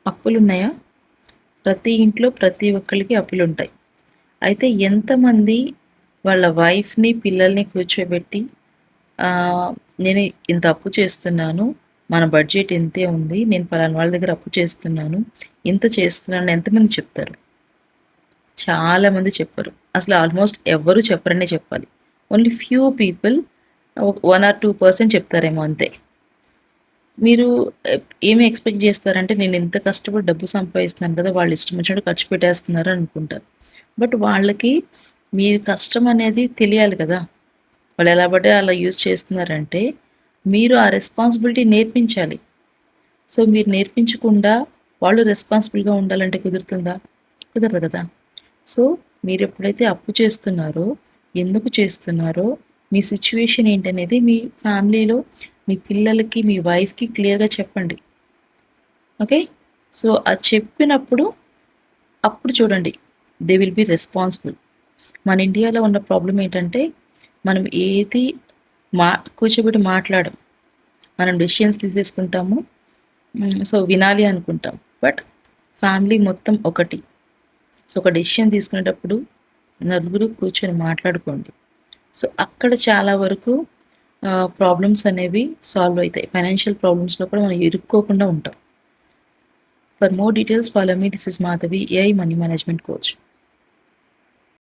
అప్పులున్నాయా? ప్రతి ఇంట్లో ప్రతి ఒక్కళ్ళకి అప్పులుంటాయి. అయితే ఎంతమంది వాళ్ళ వైఫ్‌ని, పిల్లల్ని కూర్చోబెట్టి నేను ఇంత అప్పు చేస్తున్నాను. మన బడ్జెట్ ఇంతే ఉంది. నేను పలానా వాళ్ళ దగ్గర అప్పు చేస్తున్నాను. ఇంత చేస్తున్నాను ఎంతమంది చెప్తారు? చాలా మంది చెప్పరు. అసలు ఆల్మోస్ట్ ఎవ్వరు చెప్పరనే చెప్పాలి. ఓన్లీ ఫ్యూ పీపుల్ 1 ఆర్ 2% చెప్తారేమో అంతే. మీరు ఏమి ఎక్స్‌పెక్ట్ జేస్తారంటే నేను ఇంత కష్టపడి డబ్బు సంపాదిస్తున్నాను కదా! వాళ్ళు ఇష్టం వచ్చినట్టు ఖర్చు పెట్టేస్తున్నారు అనుకుంటారు. బట్ వాళ్ళకి మీ కష్టం అనేది తెలియాలి కదా! వాళ్ళు ఎలా పడితే అలా యూజ్ చేస్తున్నారంటే మీరు ఆ రెస్పాన్సిబిలిటీ నేర్పించాలి. సో, మీరు నేర్పించకుండా వాళ్ళు రెస్పాన్సిబుల్‌గా ఉండాలంటే కుదురుతుందా? కుదరదు కదా! సో, మీరెప్పుడైతే అప్పు చేస్తున్నారో, ఎందుకు చేస్తున్నారో, మీ సిట్యుయేషన్ ఏంటనేది మీ ఫ్యామిలీలో మీ పిల్లలకి, మీ వైఫ్‌కి క్లియర్‌గా చెప్పండి. ఓకే. సో, అది చెప్పినప్పుడు అప్పుడు చూడండి దే విల్ బి రెస్పాన్సిబుల్. మన ఇండియాలో ఉన్న ప్రాబ్లమ్ ఏంటంటే మనం ఏది మా కూర్చోబెట్టి మాట్లాడం. మనం డెసిషన్స్ తీసేసుకుంటాము. సో, వినాలి అనుకుంటాం. బట్ ఫ్యామిలీ మొత్తం ఒకటి. సో, ఒక డెసిషన్ తీసుకునేటప్పుడు నలుగురు కూర్చొని మాట్లాడుకోండి. సో, అక్కడ చాలా వరకు ప్రాబ్లమ్స్ అనేవి సాల్వ్ అయితాయి. ఫైనాన్షియల్ ప్రాబ్లమ్స్‌లో కూడా మనం ఇరుక్కోకుండా ఉంటాం. For more details follow me. This is Madhavi, AI money management coach.